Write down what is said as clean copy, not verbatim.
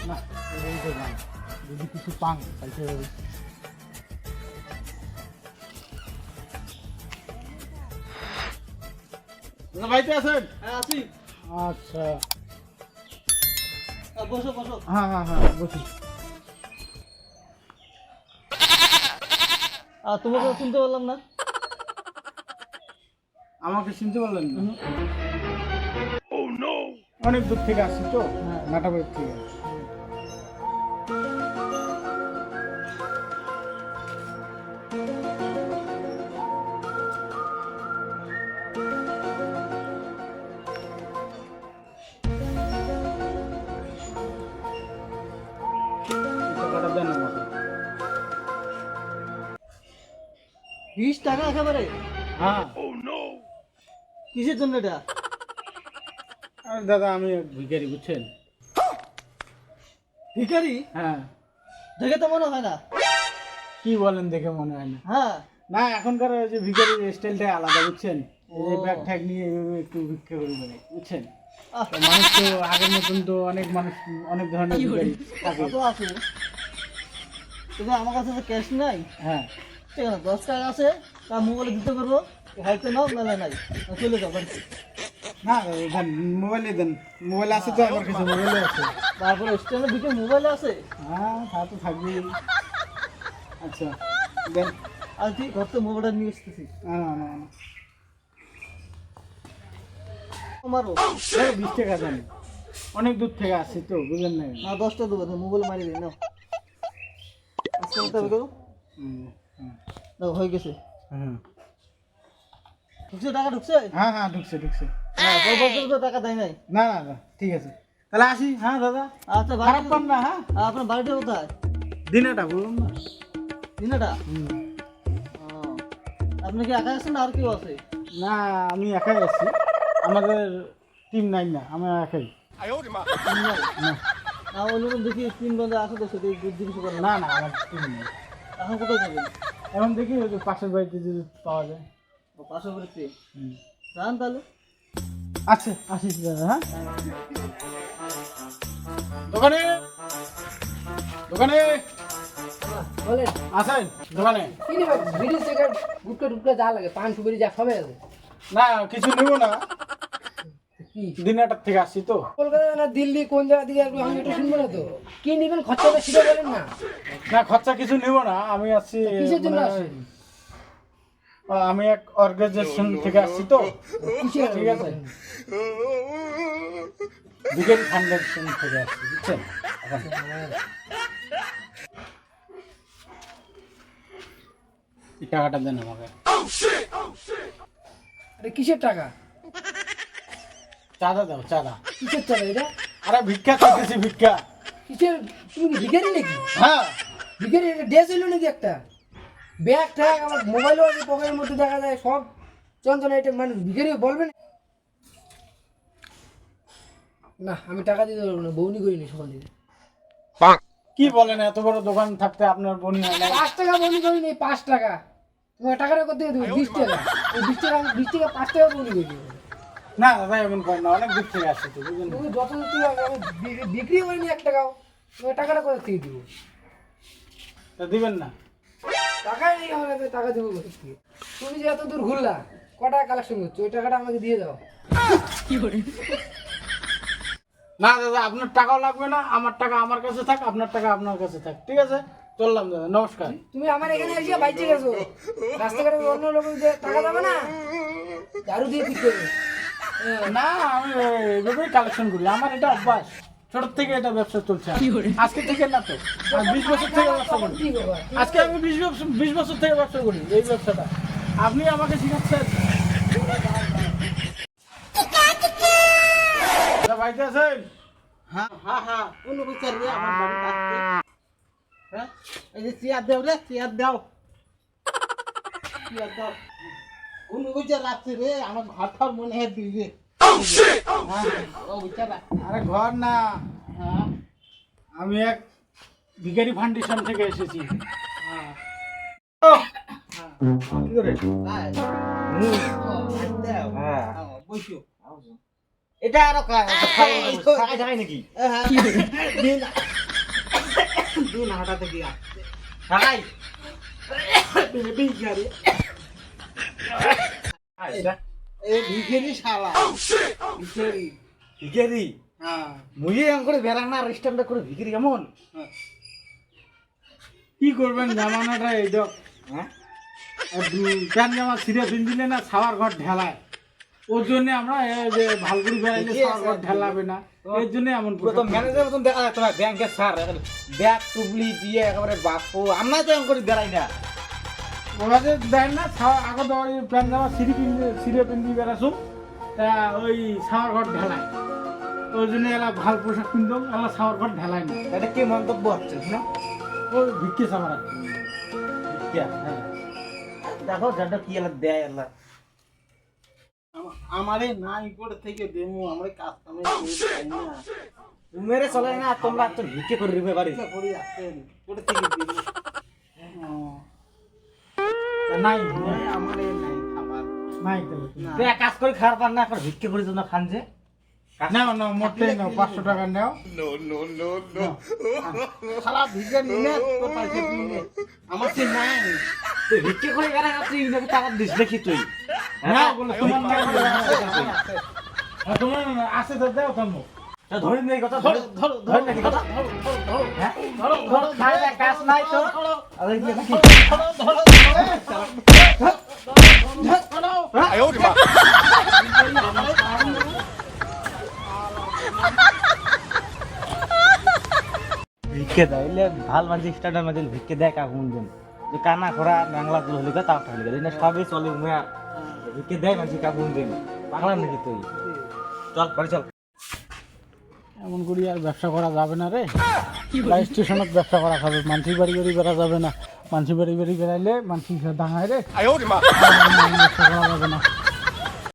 না এই তো না, যদি কিছু পান তাইতে বাড়িতে আছেন? হ্যাঁ আছি। আচ্ছা বসো বসো। হ্যাঁ হ্যাঁ হ্যাঁ বসি। তোমাকে শুনতে পারলাম না। আমাকে চিনতে পারলেন না? অনেক দূর থেকে আসছি তো, হ্যাঁ। নাটাবাড়ির থেকে। টাকাটা দেন আমাকে। 20 টাকা একেবারে? হ্যাঁ কিসের জন্য এটা? আর দাদা আমি এক ভিখারি, বুঝছেন? ভিখারি? হ্যাঁ। দেখে তো মনে হয় না। কি বলেন, দেখে মনে হয় না? হ্যাঁ। না, এখনকার ওই যে ভিখারির স্টাইলটাই আলাদা, বুঝছেন? এই যে ও। ব্যাগ ট্যাগ নিয়ে এইভাবে একটু ভিক্ষা করে বেড়ায়, বুঝছেন? আহ, তো মানুষ তো আগের মতন তো অনেক মানুষ, অনেক ধরনের ভিখারি থাকে। তা তো আছে। কিন্তু আমার কাছে তো ক্যাশ নাই। হ্যাঁ ঠিক আছে, 10 টাকা আছে, তা মোবাইলে দিতে পারবো। হাইতে নাও, মেলা নাই। চলে যাও বাড়িতে। না দেন, মোবাইলে দেন। মোবাইল আছে তো আমার কাছে, মোবাইলে আছে। তারপরে স্ট্যান্ডের দিকে মোবাইল আছে। হ্যাঁ তা তো থাকবেই। আচ্ছা দেন। আর কি ঘর থেকে মোবাইলটা নিয়ে এসতেছি। না না না না। আমারও 20 টাকা দেন, অনেক দূর থেকে আসছি তো, বুঝলেন না? না, 10টা দেবো, মোবাইল মারি দিই নাও। আজকে মতো হবে করো। হুম, হুম, দাও, হয়ে গেছে। হুম। ঢুকছে, টাকা ঢুকছে? হ্যাঁ হ্যাঁ ঢুকছে ঢুকছে। হ্যাঁ, পরবর্তীতে তো টাকা দেয় নাই। না না না ঠিক আছে, তাহলে আসি। হ্যাঁ দাদা, আচ্ছা, খারাপ পান না? হ্যাঁ, আপনার বাড়িটা কোথায়? দিনাটা বললাম না। দিনাটা? হুম। আপনি কি একা আছেন না আর কেউ আছে? না আমি একাই আছি, আমাদের টিম নাই না, আমি একাই। না না, অন্য দেখি 3 বন্ধু আছে তো, সেটা জিজ্ঞেস করেন। না না আমার টিম নেই। এখন কোথায় যাবেন? এখন দেখি ওই যে পাশের বাড়িতে যদি পাওয়া যায়। ও, পাশে বাড়িতে হুম। যান তাহলে। আচ্ছা আসিস দাদা। হ্যাঁ, দোকানে দোকানে বলেন আছেন? দোকানে কি নেবেন? বিড়ি সিগারেট গুটকা টুটকা যা লাগে, পান সুপারি যা সবাই আছে। না কিছু নেব না, কি দিনাটার থেকে আসছি তো। কলকাতা না দিল্লি কোন জায়গা দিকে আসবে আমি একটু শুনবো না তো। কি নেবেন খরচাটা সেটা বলেন না। না খরচা কিছু নেব না, আমি আসছি কিসের জন্য মানে, আসেন? আমি এক অর্গানাইজেশন থেকে আসছি তো। কিসের? ঠিক আছে, ভিখারি ফাউন্ডেশন থেকে আসছি, বুঝছেন? এখন এই টাকাটা দেন আমাকে। আরে কিসের টাকা? চাঁদা দাও, চাঁদা। কিসের টাকা এটা? আরে ভিক্ষা চাইতেছি, ভিক্ষা। কিসের? তুমি কি ভিখারি নাকি? হ্যাঁ ভিখারি এটা ড্রেস হইলো নাকি একটা? ব্যাগ ট্যাগ আমার মোবাইলও আছে পকেটের মধ্যে দেখা যায়, সব চঞ্চল আইটেম। মানুষ ভিখারি বলবেন না? আমি টাকা দিতে পারবো না, বউনি করিনি সকাল থেকে। কি বলেন, এত বড় দোকান থাকতে আপনার বনি হয় না? 5 টাকা বউনি করিনি, 5 টাকা। তোমার টাকাটা করতে দেবো 20 টাকা। ওই 20 টাকা, 20 টাকা 5 টাকা বউনি করি। না দাদা এমন করেন না, অনেক দূর থেকে আসছি তো, বুঝলেন? তুমি যত দূর থেকে আসবে, আমি বিক্রি করিনি 1 টাকাও। তোমার টাকাটা কোথা থেকে দিব? তা দিবেন না? টাকাই নেই আমার কাছে, টাকা দেবো কোথা থেকে? তুমি যে এত দূর ঘুরলা, ক টাকা কালেকশন করছো, ওই টাকাটা আমাকে দিয়ে দাও। না দাদা আপনার টাকাও লাগবে না, আমার টাকা আমার কাছে থাক, আপনার টাকা আপনার কাছে থাক। ঠিক আছে, চললাম দাদা, নমস্কার। তুমি আমার এখানে এসে বাইচে গেছো, রাস্তাঘাটে অন্য লোকের যে টাকা দেবে না, ঝাড়ু দিয়ে ঠিক করবে। না আমি এইভাবেই কালেকশন করি, আমার এটা অভ্যাস, ছোট থেকে এটা ব্যবসা চলছে আমার। আজকে থেকে না তো, আমি 20 বছর থেকে ব্যবসা করি। কি ব্যাপার? আজকে আমি 20 বছর থেকে ব্যবসা করি, এই ব্যবসাটা আপনি আমাকে শিখাচ্ছেন। দাদা বাড়িতে আছেন? হ্যাঁ হ্যাঁ হ্যাঁ, কোন বিচার রে আমার বাড়িতে আসছে? হ্যাঁ, এই যে চেয়ার দাও রে, চেয়ার দাও, চেয়ার দাও। কোন বিচার রাখছে রে, আমার ঘর ঠর মনে হয় দিবে। হ্যাঁ, ও বিচার রাখ। আরে ঘর না, হ্যাঁ আমি এক ভিখারি ফাউন্ডেশন থেকে এসেছি। হ্যাঁ ও, কি করে? হ্যাঁ, হুম, ও, ভাত দাও। হ্যাঁ। বসো। এটা আরো খাই নাকি দিন হাঁটাতে গিয়া খাই ভিখারি এ ভিখারি শালা ভিখারি ভিখারি হ্যাঁ মুই এম করে বেড়া না রেস্টুরেন্টে করে ভিখারি কেমন কি করবেন জামানাটা এইটা হ্যাঁ প্যান্ট জামা ছিঁড়ে পিন্দিলে না ছাওয়ার ঘর ঢেলায় ওর জন্য আমরা এই যে ভালগুড়ি বেড়াইলে ছাওয়ার ঘর ঢেলাবে না এর জন্য এমন পুরো তো ম্যানেজার মতন দেখা যায় তোমার ব্যাংকের স্যার ব্যাগ টুবলি দিয়ে একেবারে বাপু আমরা তো এম করে বেড়াই না ওরা যে দেয় না ছাওয়া আগত ওই প্যান্ট জামা ছিঁড়ে পিন্দি বেড়াছো তা ওই ছাওয়ার ঘর ঢেলায় ওই জন্য এলা ভাল পোশাক কিনতো এলা ছাওয়ার ঘর ঢেলায় না এটা কি মন্তব্য হচ্ছে না ওই ভিক্ষে ছাওয়ার আর কি। হ্যাঁ দেখো যাটা কি এলা দেয় এলা আমারে নাই করে থেকে দেমু আমরা কাজ কামে করে খাই না মেরে চলে না তোমরা তো ভিক্ষে করে রিবে বাড়ি ইচ্ছা করি আসেন করে থেকে দেমু তা নাই আমারে নাই খাবার নাই তাহলে তুমি। তুই এক কাজ করে খাওয়ার পার না করে ভিক্ষে করে তোমরা খান যে নাও নাও মোটেই নাও 500 টাকা নাও শালা ভিখারি নে তোর পয়সা দিনে আমার সে নাই তুই ভিক্ষে করে বেড়া তুই ইনাকে টাকা দিস দেখি তুই নাও বলে তোমার নাম তোমার আছে তো দাও তুমি ধরে নেই কথা ধরে ধরো ধরে নাকি কথা হ্যাঁ ধরো খাই না কাজ নাই তো আরে কি নাকি ভিক্ষে দেয় এলে ভাল মাঝে স্টার্টার মাঝে ভিক্ষে দেয় কাকুন দিন যে কানা খরা বাংলা গুলো হলে তাও হলে গেলে না সবই চলে মুয়া ভিক্ষে দেয় মাঝে কাকুন দিন বাংলা নাকি তুই চল বাড়ি চল এমন করি আর ব্যবসা করা যাবে না রে লাইফ স্টেশনত ব্যবসা করা খাবে মানসি বাড়ি বাড়ি বেড়া যাবে না মানসি বাড়ি বাড়ি বেড়াইলে মানসি দাঙায় রে ব্যবসা করা যাবে না